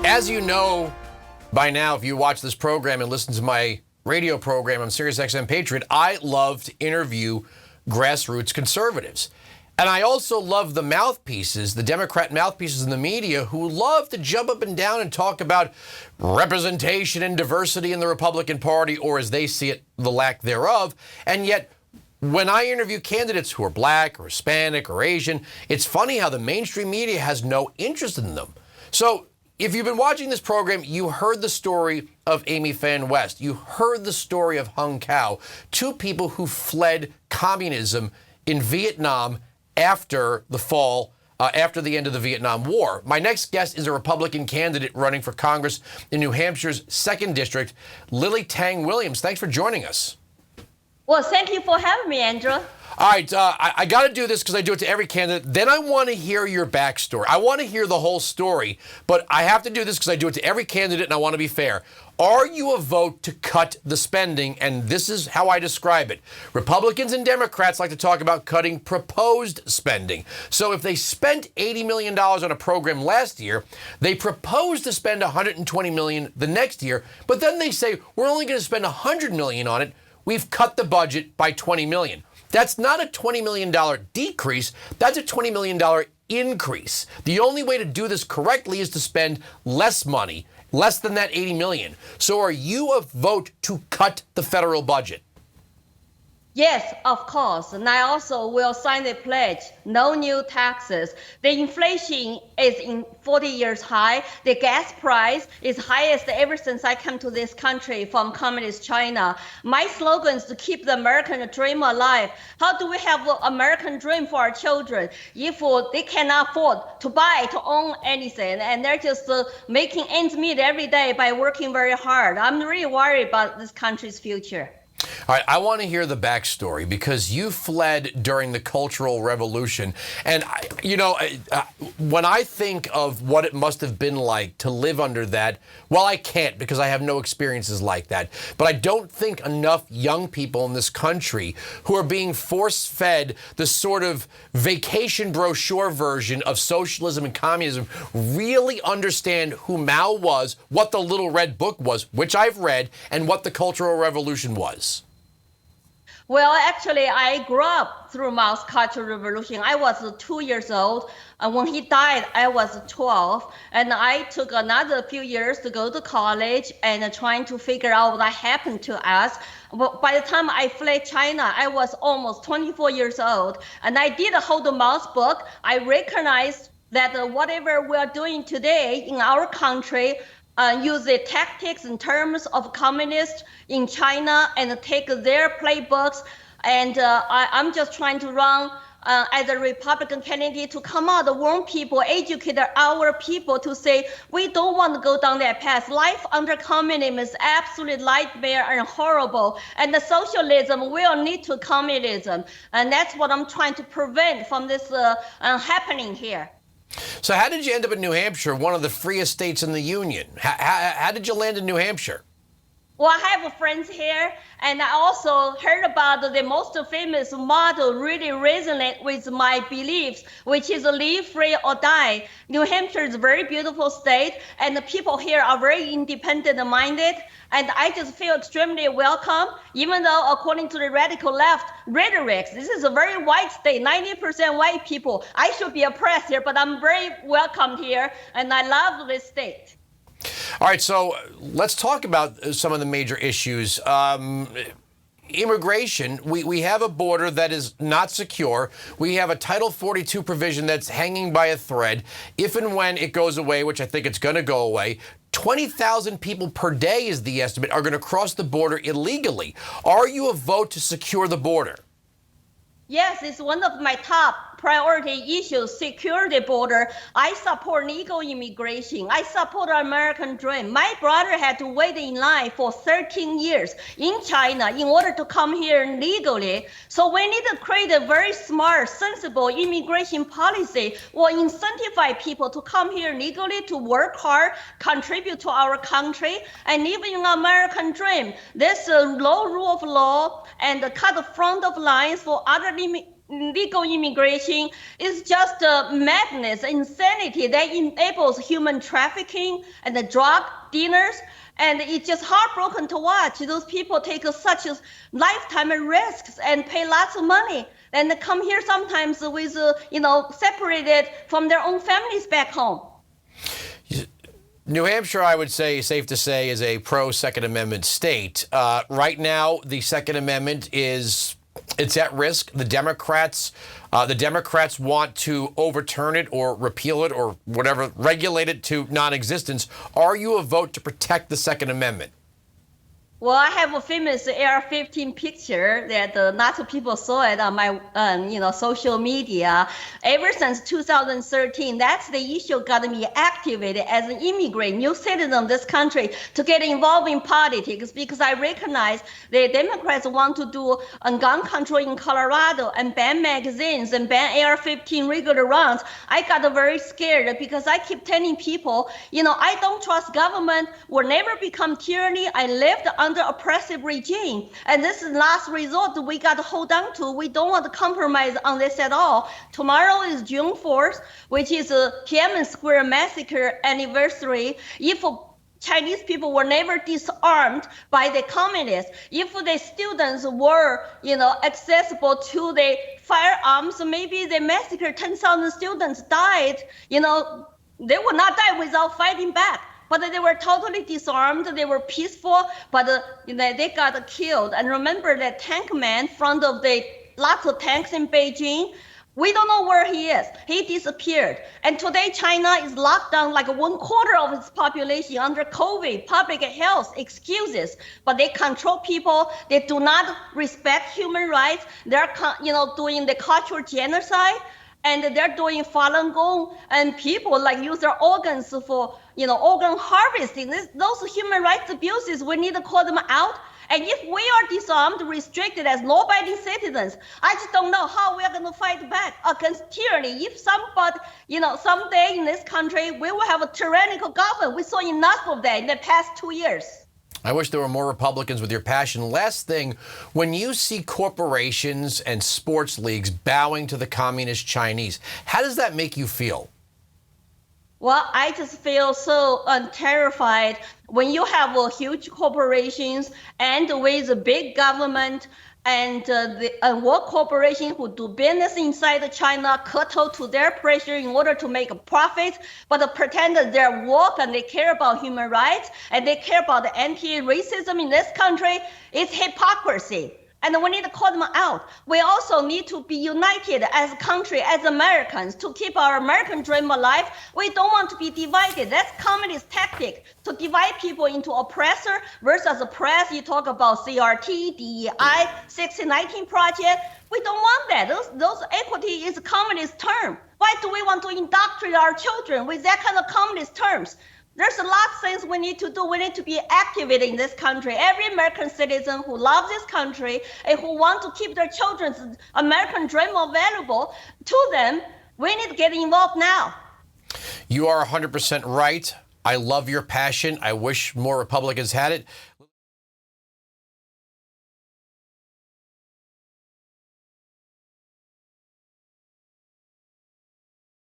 As you know by now, if you watch this program and listen to my radio program on SiriusXM Patriot, I love to interview grassroots conservatives. And I also love the mouthpieces, the Democrat mouthpieces in the media who love to jump up and down and talk about representation and diversity in the Republican Party, or as they see it, the lack thereof. And yet, when I interview candidates who are black or Hispanic or Asian, it's funny how the mainstream media has no interest in them. So if you've been watching this program, you heard the story of Amy Fan West. You heard the story of Hung Cao, two people who fled communism in Vietnam after the fall, after the end of the Vietnam War. My next guest is a Republican candidate running for Congress in New Hampshire's 2nd District, Lily Tang Williams. Thanks for joining us. Well, thank you for having me, Andrew. All right, I got to do this because I do it to every candidate. Then I want to hear your backstory. I want to hear the whole story, but I have to do this because I do it to every candidate, and I want to be fair. Are you a vote to cut the spending? And this is how I describe it. Republicans and Democrats like to talk about cutting proposed spending. So if they spent $80 million on a program last year, they propose to spend $120 million the next year, but then they say, we're only going to spend $100 million on it. We've cut the budget by $20 million. That's not a $20 million decrease. That's a $20 million increase. The only way to do this correctly is to spend less money, less than that $80 million. So are you a vote to cut the federal budget? Yes, of course. And I also will sign the pledge, no new taxes. The inflation is in 40 years high. The gas price is highest ever since I came to this country from communist China. My slogan is to keep the American dream alive. How do we have an American dream for our children if they cannot afford to buy, to own anything, and they're just making ends meet every day by working very hard? I'm really worried about this country's future. All right, I want to hear the backstory because you fled during the Cultural Revolution. And, when I think of what it must have been like to live under that, well, I can't because I have no experiences like that. But I don't think enough young people in this country who are being force-fed the sort of vacation brochure version of socialism and communism really understand who Mao was, what the Little Red Book was, which I've read, and what the Cultural Revolution was. Well, actually, I grew up through Mao's Cultural Revolution. I was 2 years old. And when he died, I was 12. And I took another few years to go to college and trying to figure out what happened to us. But by the time I fled China, I was almost 24 years old. And I did hold Mao's book. I recognized that whatever we are doing today in our country, use the tactics and terms of communists in China and take their playbooks. And I'm just trying to run as a Republican candidate to come out, warn people, educate our people to say, we don't want to go down that path. Life under communism is absolute nightmare and horrible. And the socialism will lead to communism. And that's what I'm trying to prevent from this happening here. So how did you end up in New Hampshire, one of the freest states in the Union? How did you land in New Hampshire? Well, I have friends here, and I also heard about the most famous motto really resonate with my beliefs, which is live free or die. New Hampshire is a very beautiful state, and the people here are very independent-minded, and I just feel extremely welcome, even though according to the radical left rhetoric, this is a very white state, 90% white people. I should be oppressed here, but I'm very welcomed here, and I love this state. All right, so let's talk about some of the major issues. Immigration, we have a border that is not secure. We have a Title 42 provision that's hanging by a thread. If and when it goes away, which I think it's going to go away, 20,000 people per day is the estimate are going to cross the border illegally. Are you a vote to secure the border? Yes, it's one of my top priority issues, secure the border. I support legal immigration. I support our American dream. My brother had to wait in line for 13 years in China in order to come here legally. So we need to create a very smart, sensible immigration policy or incentivize people to come here legally, to work hard, contribute to our country, and live in American dream. There's a low rule of law and cut the front of lines for other legal immigration is just madness, insanity that enables human trafficking and the drug dealers. And it's just heartbroken to watch those people take such a lifetime risks and pay lots of money and come here sometimes with, separated from their own families back home. New Hampshire, I would say, safe to say, is a pro-Second Amendment state. Right now, the Second Amendment it's at risk. The Democrats want to overturn it or repeal it or whatever, regulate it to non-existence. Are you a vote to protect the Second Amendment? Well, I have a famous AR-15 picture that lots of people saw it on my, social media. Ever since 2013, that's the issue got me activated as an immigrant, new citizen of this country, to get involved in politics because I recognize the Democrats want to do gun control in Colorado and ban magazines and ban AR-15 regular rounds. I got very scared because I keep telling people, I don't trust government, will never become tyranny. I lived under oppressive regime. And this is last resort we got to hold on to. We don't want to compromise on this at all. Tomorrow is June 4th, which is a Tiananmen Square massacre anniversary. If Chinese people were never disarmed by the communists, if the students were, accessible to the firearms, maybe the massacre, 10,000 students died, they would not die without fighting back. But they were totally disarmed. They were peaceful, but they got killed. And remember that tank man, front of the lots of tanks in Beijing, we don't know where he is. He disappeared. And today China is locked down like 1/4 of its population under COVID, public health excuses. But they control people. They do not respect human rights. They're, doing the cultural genocide. And they're doing Falun Gong, and people use their organs for, organ harvesting. Those human rights abuses, we need to call them out. And if we are disarmed, restricted as law-abiding citizens, I just don't know how we are going to fight back against tyranny. If somebody, someday in this country, we will have a tyrannical government. We saw enough of that in the past 2 years. I wish there were more Republicans with your passion. Last thing, when you see corporations and sports leagues bowing to the communist Chinese, how does that make you feel? Well, I just feel so terrified when you have huge corporations and with a big government and the work corporations who do business inside China kowtow to their pressure in order to make a profit, but pretend that they're woke and they care about human rights and they care about the anti-racism in this country. It's hypocrisy. And we need to call them out. We also need to be united as a country, as Americans, to keep our American dream alive. We don't want to be divided. That's communist tactic, to divide people into oppressor versus oppressed. You talk about CRT, DEI, 1619 Project. We don't want that. Those equity is a communist term. Why do we want to indoctrinate our children with that kind of communist terms? There's a lot of things we need to do. We need to be activated in this country. Every American citizen who loves this country and who want to keep their children's American dream available to them, we need to get involved now. You are 100% right. I love your passion. I wish more Republicans had it.